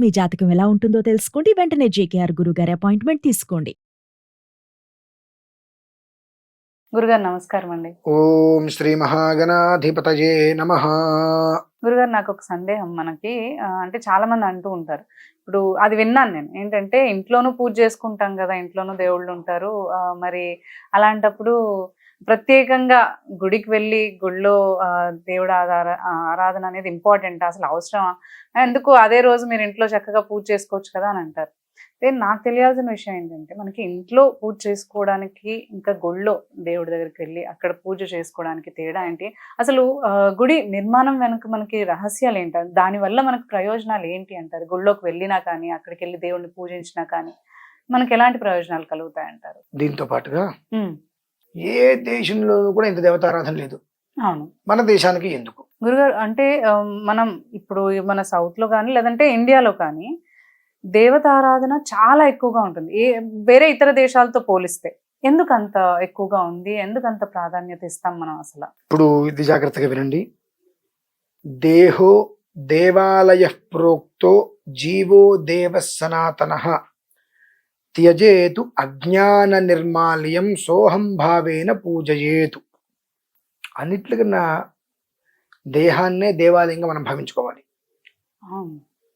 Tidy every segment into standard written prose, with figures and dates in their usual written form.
మీ జాతకం ఎలా ఉంటుందో తెలుసుకోండి. వెంటనే జేకేఆర్ గురుగారి అపాయింట్మెంట్ తీసుకోండి. గురుగారు నమస్కారం అండి. ఓం శ్రీ మహాగణాధిపతయే నమః. గురుగారు నాకు ఒక సందేహం. మనకి అంటే చాలా మంది అంటూ ఉంటారు, ఇప్పుడు అది విన్నాను నేను, ఏంటంటే ఇంట్లోనూ పూజ చేసుకుంటాం కదా, ఇంట్లోనూ దేవుళ్ళు ఉంటారు. మరి అలాంటప్పుడు ప్రత్యేకంగా గుడికి వెళ్ళి గుడిలో దేవుడు ఆరాధన అనేది ఇంపార్టెంట్, అసలు అవసరమా, ఎందుకు అదే రోజు మీరు ఇంట్లో చక్కగా పూజ చేసుకోవచ్చు కదా అని అంటారు. నాకు తెలియాల్సిన విషయం ఏంటంటే, మనకి ఇంట్లో పూజ చేసుకోవడానికి ఇంకా గుళ్ళో దేవుడి దగ్గరికి వెళ్ళి అక్కడ పూజ చేసుకోవడానికి తేడా ఏంటి, అసలు గుడి నిర్మాణం వెనుక మనకి రహస్యాలు ఏంటి, దానివల్ల మనకు ప్రయోజనాలు ఏంటి అంటారు? గుళ్ళోకి వెళ్ళినా కానీ అక్కడికి వెళ్ళి దేవుడిని పూజించినా కానీ మనకి ఎలాంటి ప్రయోజనాలు కలుగుతాయి అంటారు? దీంతో పాటుగా ఏ దేశంలోనూ కూడా ఇంత దేవతారాధన లేదు. అవును, మన దేశానికి ఎందుకు గురుగారు? అంటే మనం ఇప్పుడు మన సౌత్ లో కానీ లేదంటే ఇండియాలో కానీ దేవతారాధన చాలా ఎక్కువగా ఉంటుంది వేరే ఇతర దేశాలతో పోలిస్తే. ఎందుకు అంత ఎక్కువగా ఉంది, ఎందుకు అంత ప్రాధాన్యత ఇస్తాం మనం అసలు? ఇప్పుడు ఇది జాగ్రత్తగా వినండి. దేహో దేవాలయ ప్రోక్తో జీవో దేవ సనాతన త్యజేతు అజ్ఞాన నిర్మాల్యం సోహం భావేన పూజయేతు. అన్నిట్లకన్నా దేహాన్నే దేవాలయంగా మనం భావించుకోవాలి.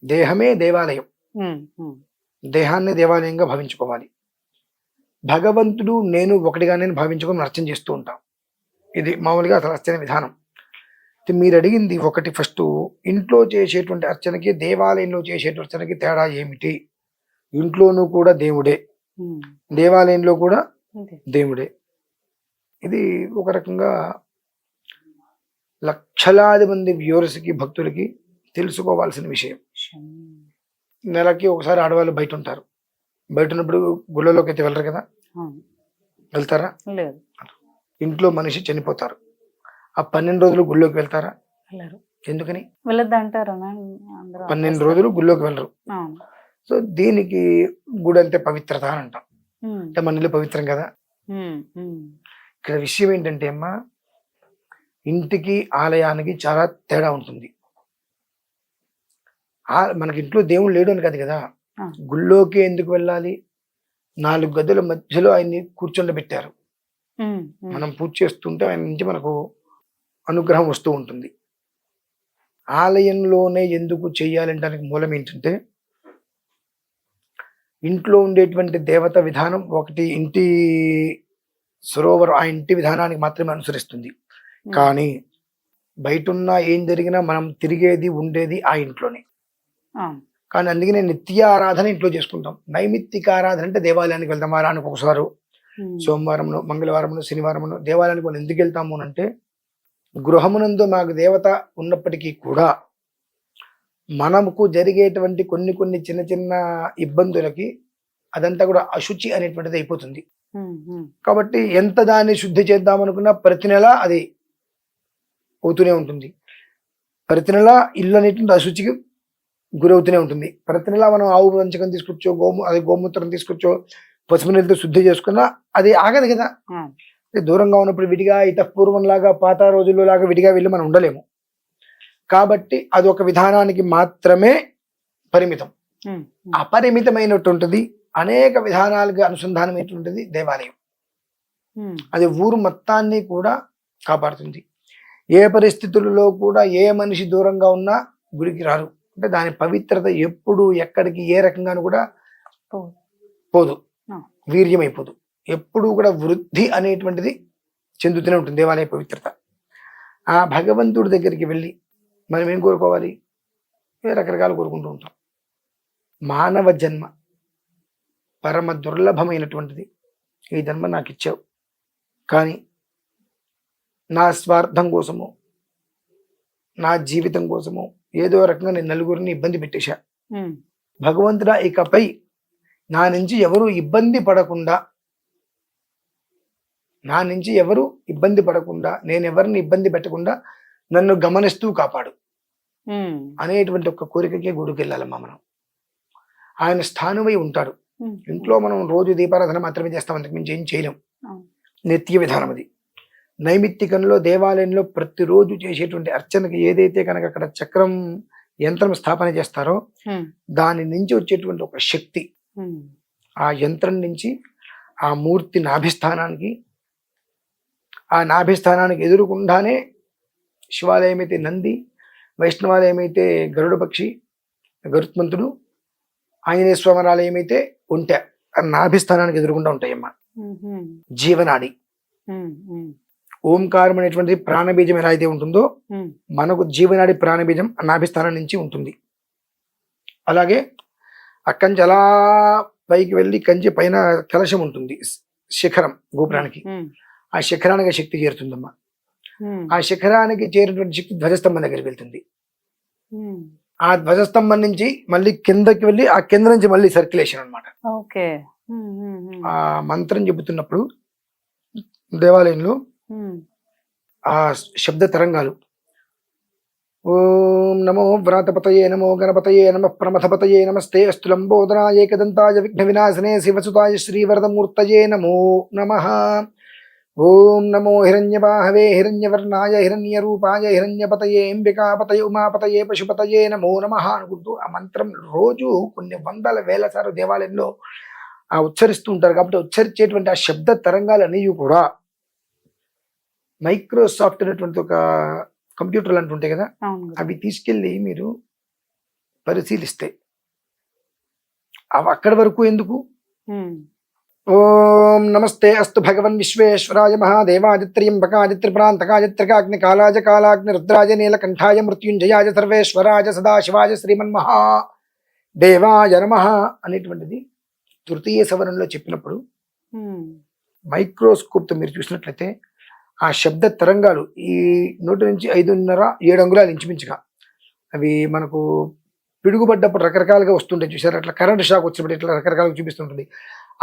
దేహమే దేవాలయం, దేహాన్ని దేవాలయంగా భావించుకోవాలి. భగవంతుడు నేను ఒకటిగా నేను భావించుకొని అర్చన చేస్తూ ఉంటాం. ఇది మామూలుగా అసలు అర్చన విధానం. మీరు అడిగింది ఒకటి. ఫస్ట్, ఇంట్లో చేసేటువంటి అర్చనకి దేవాలయంలో చేసేటువంటి అర్చనకి తేడా ఏమిటి? ఇంట్లోనూ కూడా దేవుడే, దేవాలయంలో కూడా దేవుడే. ఇది ఒక రకంగా లక్షలాది మంది వ్యూవర్స్కి, భక్తులకి తెలుసుకోవాల్సిన విషయం. నెలకి ఒకసారి ఆడవాళ్ళు బయట ఉంటారు. బయట ఉన్నప్పుడు గుళ్ళలోకి అయితే వెళ్ళరు కదా, వెళ్తారా? లేదు. ఇంట్లో మనిషి చనిపోతారు, ఆ 12 రోజులు గుళ్ళోకి వెళ్తారా? ఎందుకని వెళ్ళొద్దు అంటారు? 12 రోజులు గుళ్ళోకి వెళ్ళరు. సో దీనికి గుడి అంతే పవిత్రత అని అంటాం. అంటే మన ఇల్లు పవిత్రం కదా. ఇక్కడ విషయం ఏంటంటే అమ్మా, ఇంటికి ఆలయానికి చాలా తేడా ఉంటుంది. మనకి ఇంట్లో దేవుడు లేడు అని కాదు కదా, గుళ్ళోకి ఎందుకు వెళ్ళాలి? 4 గదుల మధ్యలో ఆయన్ని కూర్చొండబెట్టారు. మనం పూజ చేస్తుంటే ఆయన నుంచి మనకు అనుగ్రహం వస్తూ ఉంటుంది. ఆలయంలోనే ఎందుకు చెయ్యాలంటే దానికి మూలం ఏంటంటే, ఇంట్లో ఉండేటువంటి దేవత విధానం ఒకటి ఇంటి సరోవరం, ఆ ఇంటి విధానానికి మాత్రమే అనుసరిస్తుంది. కానీ బయట ఉన్న ఏం జరిగినా మనం తిరిగేది ఉండేది ఆ ఇంట్లోనే. కానీ అందుకనే నిత్య ఆరాధన ఇంట్లో చేసుకుంటాం. నైమిత్తిక ఆరాధన అంటే దేవాలయానికి వెళ్తాం. వారానికి ఒకసారి సోమవారంలో, మంగళవారంలో, శనివారంలో దేవాలయానికి వాళ్ళు ఎందుకు వెళ్తాము అంటే, గృహమునందు మాకు దేవత ఉన్నప్పటికీ కూడా మనకు జరిగేటువంటి కొన్ని చిన్న చిన్న ఇబ్బందులకి అదంతా కూడా అశుచి అనేటువంటిది అయిపోతుంది. కాబట్టి ఎంత దాన్ని శుద్ధి చేద్దామనుకున్నా ప్రతి నెల అది అవుతూనే ఉంటుంది. ప్రతి నెల ఇల్లు అనేటువంటి అశుచికి గురవుతూనే ఉంటుంది. ప్రతి నెల మనం ఆవు పంచకం తీసుకొచ్చో, గోమూత్రం తీసుకొచ్చో, పసుపు నీళ్ళతో శుద్ధి చేసుకున్నా అది ఆగదు కదా. దూరంగా ఉన్నప్పుడు విడిగా ఇతపూర్వంలాగా పాత రోజుల్లో లాగా విడిగా వెళ్ళి మనం ఉండలేము. కాబట్టి అది ఒక విధానానికి మాత్రమే పరిమితం. అపరిమితమైనటువంటిది అనేక విధానాలుగా అనుసంధానమైనటువంటిది దేవాలయం. అది ఊరు మొత్తాన్ని కూడా కాపాడుతుంది. ఏ పరిస్థితుల్లో కూడా ఏ మనిషి దూరంగా ఉన్నా గుడికి రారు. అంటే దాని పవిత్రత ఎప్పుడు ఎక్కడికి ఏ రకంగానూ కూడా పోదు, వీర్యమైపోదు. ఎప్పుడు కూడా వృద్ధి అనేటువంటిది చెందుతూనే ఉంటుంది దేవాలయ పవిత్రత. ఆ భగవంతుడి దగ్గరికి వెళ్ళి మనం ఏం కోరుకోవాలి? రకరకాలు కోరుకుంటూ ఉంటాం. మానవ జన్మ పరమ దుర్లభమైనటువంటిది. ఈ జన్మ నాకు ఇచ్చావు, కానీ నా స్వార్థం కోసము, నా జీవితం కోసము ఏదో రకంగా నేను నలుగురిని ఇబ్బంది పెట్టేశా. భగవంతుడా, ఇకపై నా నుంచి ఎవరు ఇబ్బంది పడకుండా, నేను ఎవరిని ఇబ్బంది పెట్టకుండా నన్ను గమనిస్తూ కాపాడు అనేటువంటి ఒక కోరికకే గుడికి వెళ్ళాలమ్మా మనం. ఆయన స్థానువై ఉంటాడు. ఇంట్లో మనం రోజు దీపారాధన మాత్రమే చేస్తాం, అంతకు మించి ఏం చేయలేం. నిత్య విధానం అది. నైమిత్తికంలో దేవాలయంలో ప్రతిరోజు చేసేటువంటి అర్చనకి ఏదైతే కనుక అక్కడ చక్రం యంత్రం స్థాపన చేస్తారో ఉమ్, దాని నుంచి వచ్చేటువంటి ఒక శక్తి ఉమ్, ఆ యంత్రం నుంచి ఆ మూర్తి నాభిస్థానానికి, ఆ నాభిస్థానానికి ఎదురుకుండానే శివాలయం అయితే నంది, వైష్ణవాలయం అయితే గరుడ పక్షి గరుత్మంతుడు, ఆంజనేయ స్వామి ఆలయం అయితే ఒంటె, ఆ నాభిస్థానానికి ఎదురుకుండా ఉంటాయమ్మా. ఉమ్, ఉమ్, జీవనాడి ఉమ్, ఉమ్, ఓంకారం అనేటువంటి ప్రాణబీజం ఎలా అయితే ఉంటుందో ఉమ్, మనకు జీవనాడి ప్రాణబీజం ఆ నాభిస్థానం నుంచి ఉంటుంది. అలాగే అక్కడి నుంచి అలా పైకి వెళ్ళి కంచి పైన కలశం ఉంటుంది, శిఖరం గోపురానికి. ఉమ్, ఆ శిఖరానికి శక్తి చేరుతుందమ్మా. ఉమ్, ఆ శిఖరానికి చేరినటువంటి శక్తి ధ్వజస్తంభం దగ్గరికి వెళ్తుంది. ఉమ్. ఆ ధ్వజస్తంభం నుంచి మళ్ళీ కిందకి వెళ్ళి ఆ కింద నుంచి మళ్ళీ సర్క్యులేషన్ అన్నమాట. ఓకే. ఉమ్, ఉమ్, ఉమ్, ఆ మంత్రం చెబుతున్నప్పుడు దేవాలయంలో ఉమ్, ఆ శబ్ద తరంగాలు ఓం నమో వ్రాతపతయే నమో గణపతయే నమ ప్రమథపతయే నమస్తే అస్తు లంబోదరాయ ఏకదంతాయ విఘ్న వినాశనే శివసుతాయ శ్రీవరదమూర్తయే నమో నమః. ఓం నమో హిరణ్యబాహవే హిరణ్యవర్ణాయ హిరణ్యరూపాయ హిరణ్యపతయే అంబికాపతయ ఉమాపతయే పశుపతయే నమో నమః అనుకుంటూ ఆ మంత్రం రోజు కొన్ని వందల వేల సార్లు దేవాలయంలో ఆ ఉచ్చరిస్తూ ఉంటారు. కాబట్టి ఉచ్చరించేటువంటి ఆ శబ్ద తరంగాలన్నీ కూడా మైక్రోసాఫ్ట్ అనేటువంటి ఒక కంప్యూటర్లు అంటుంటాయి కదా, అవును గురుగారు. అవి తీసుకెళ్ళి మీరు పరిశీలిస్తే అవి అక్కడి వరకు ఎందుకు. ఉమ్, ఓం నమస్తే అస్తు భగవన్ విశ్వేశ్వరాయ మహాదేవాదిత్ర్యంబకాయ త్రిపురాంతకాయ త్రికాగ్ని కాలాజ కాలాగ్ని రుద్రాజ నీలకంఠాయ మృత్యుంజయాజ సర్వేశ్వరాజ సదాశివాజ శ్రీమన్మహా దేవాయ నమః అనేటువంటిది తృతీయ సవరణలో చెప్పినప్పుడు ఉమ్, మైక్రోస్కోప్తో మీరు చూసినట్లయితే ఆ శబ్ద తరంగాలు ఈ 100 నుంచి 5.5-7 అంగుళాలు ఇంచుమించుగా అవి మనకు పిడుగుపడ్డప్పుడు రకరకాలుగా వస్తుంటాయి చూసారు, అట్లా కరెంట్ షాక్ వచ్చినప్పుడు ఇట్లా రకరకాలుగా చూపిస్తుంటుంది.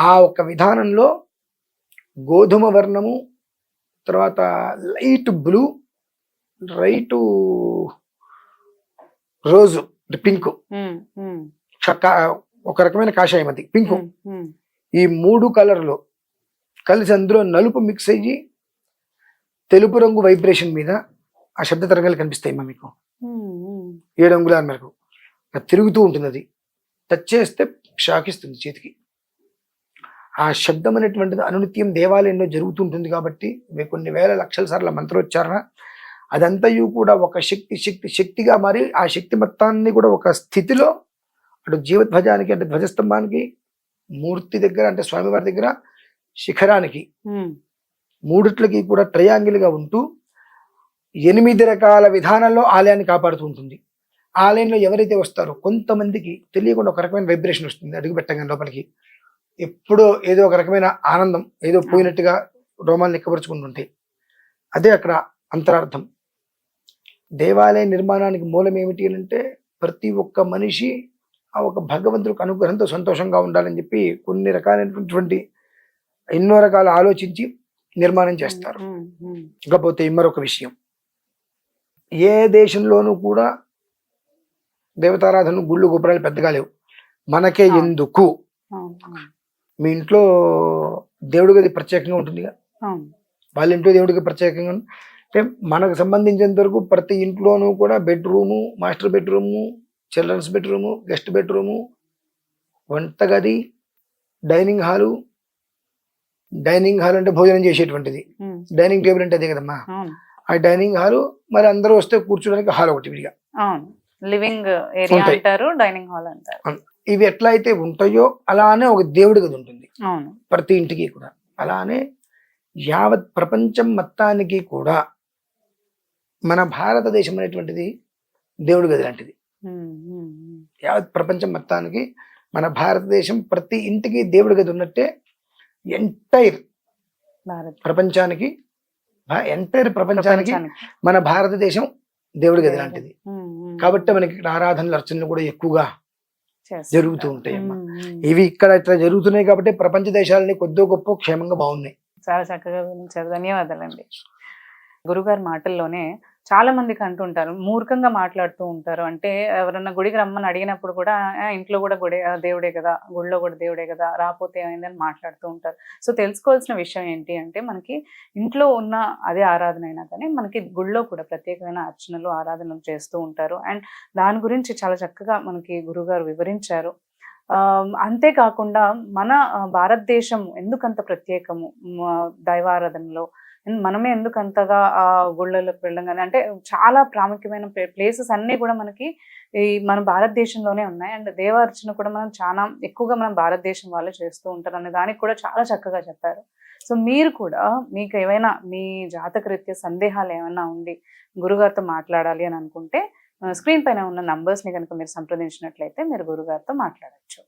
ఆ ఒక్క విధానంలో గోధుమ వర్ణము, తర్వాత లైట్ బ్లూ, రైటు రోజు పింక్, ఉమ్, ఉమ్, ఒక రకమైన కాషాయం అది పింక్, ఉమ్, ఉమ్, ఈ 3 కలర్లు కలిసి అందులో నలుపు మిక్స్ అయ్యి తెలుపు రంగు వైబ్రేషన్ మీద ఆ శబ్ద తరంగాలు కనిపిస్తాయి మా మీకు. ఉమ్, ఉమ్. 7 అంగుళాల మేరకు అది తిరుగుతూ ఉంటుంది. అది టచ్ చేస్తే షాక్ ఇస్తుంది చేతికి. ఆ శబ్దం అనేటువంటిది అనునిత్యం దేవాలయంలో జరుగుతుంటుంది కాబట్టి కొన్ని వేల లక్షల సార్లు మంత్రోచ్చారణ అదంతయు కూడా ఒక శక్తిగా మారి ఆ శక్తి మొత్తాన్ని కూడా ఒక స్థితిలో అటు జీవధ్వజానికి అంటే ధ్వజస్తంభానికి, మూర్తి దగ్గర అంటే స్వామివారి దగ్గర, శిఖరానికి ఉమ్, మూడిట్లకి కూడా ట్రయాంగిల్గా ఉంటూ 8 రకాల విధానాల్లో ఆలయాన్ని కాపాడుతూ ఉంటుంది. ఆలయంలో ఎవరైతే వస్తారో కొంతమందికి తెలియకుండా ఒక రకమైన వైబ్రేషన్ వస్తుంది అడుగు పెట్టగానే లోపలికి. ఎప్పుడో ఏదో ఒక రకమైన ఆనందం, ఏదో పోయినట్టుగా రోమాలు నిక్కబరుచుకుంటుంటాయి. అదే అక్కడ అంతరార్థం. దేవాలయ నిర్మాణానికి మూలం ఏమిటి అంటే ప్రతి ఒక్క మనిషి ఆ ఒక భగవంతుడికి అనుగ్రహంతో సంతోషంగా ఉండాలని చెప్పి కొన్ని రకాలైనటువంటి ఎన్నో రకాల ఆలోచించి నిర్మాణం చేస్తారు. ఉమ్, ఉమ్, ఇకపోతే మరొక విషయం, ఏ దేశంలోనూ కూడా దేవతారాధన గుళ్ళు గోపురాలు పెద్దగా లేవు. మనకే ఎందుకు? అవును, అవును, మీ ఇంట్లో దేవుడి గది ప్రత్యేకంగా ఉంటుందిగా, అవును. వాళ్ళ ఇంట్లో దేవుడికి ప్రత్యేకంగా అంటే మనకు సంబంధించినంత వరకు ప్రతి ఇంట్లోనూ కూడా bedroom, master bedroom, children's bedroom, guest bedroom, వంటగది, డైనింగ్ హాలు. డైనింగ్ హాల్ అంటే భోజనం చేసేటువంటిది, ఉమ్, డైనింగ్ టేబుల్ అంటే అదే కదమ్మా. అవును, ఆ డైనింగ్ హాలు మరి అందరూ వస్తే కూర్చోడానికి హాల్ ఒకటి విడిగా. అవును. లివింగ్ ఏరియా ఉంటాయి. అంటారు, డైనింగ్ హాల్ అంటారు. ఇవి ఎట్లా అయితే ఉంటాయో అలానే ఒక దేవుడి గది ఉంటుంది అవును. ప్రతి ఇంటికి కూడా. అలానే యావత్ ప్రపంచం మొత్తానికి కూడా మన భారతదేశం అనేటువంటిది దేవుడి గది లాంటిది. ఉమ్, ఉమ్, ఉమ్. యావత్ ప్రపంచం మొత్తానికి మన భారతదేశం ప్రతి ఇంటికి దేవుడి గది ఉన్నట్టే ఎంటైర్ భారత్ ప్రపంచానికి ప్రపంచానికి. మన భారతదేశం దేవుడి గది లాంటిది. ఉమ్, ఉమ్. కాబట్టి మనకి ఇక్కడ ఆరాధనలు అర్చనలు కూడా ఎక్కువగా చేస్తుంటారు. జరుగుతూ ఉంటాయి అమ్మా. ఉమ్, ఉమ్. ఇవి ఇక్కడ ఇట్లా జరుగుతున్నాయి కాబట్టి ప్రపంచ దేశాలని కొద్దో గొప్ప క్షేమంగా బాగున్నాయి. చాలా చక్కగా వివరించారు, ధన్యవాదాలండి. గురుగారి మాటల్లోనే చాలా మందికి అంటుంటారు, మూర్ఖంగా మాట్లాడుతూ ఉంటారు. అంటే ఎవరన్నా గుడికి రమ్మని అడిగినప్పుడు కూడా ఇంట్లో కూడా దేవుడే కదా, గుడిలో కూడా దేవుడే కదా, రాపోతే ఏమైందని మాట్లాడుతూ ఉంటారు. సో తెలుసుకోవాల్సిన విషయం ఏంటి అంటే, మనకి ఇంట్లో ఉన్న అదే ఆరాధన అయినా కానీ మనకి గుడిలో కూడా ప్రత్యేకమైన అర్చనలు ఆరాధనలు చేస్తూ ఉంటారు. అండ్ దాని గురించి చాలా చక్కగా మనకి గురుగారు వివరించారు. అంతేకాకుండా మన భారతదేశం ఎందుకంత ప్రత్యేకము దైవారాధనలో, మనమే ఎందుకంతగా గుళ్ళలోకి వెళ్ళడం కానీ, అంటే చాలా ప్రాముఖ్యమైన ప్లేసెస్ అన్నీ కూడా మనకి ఈ మన భారతదేశంలోనే ఉన్నాయి. అండ్ దేవార్చన కూడా మనం చాలా ఎక్కువగా మనం భారతదేశం వాళ్ళే చేస్తూ ఉంటారు అనే దానికి కూడా చాలా చక్కగా చెప్పారు. సో మీరు కూడా మీకు ఏమైనా మీ జాతకరీత్యా సందేహాలు ఏమైనా ఉండి గురుగారితో మాట్లాడాలి అని అనుకుంటే, స్క్రీన్ పైన ఉన్న నంబర్స్ని కనుక మీరు సంప్రదించినట్లయితే మీరు గురుగారితో మాట్లాడచ్చు.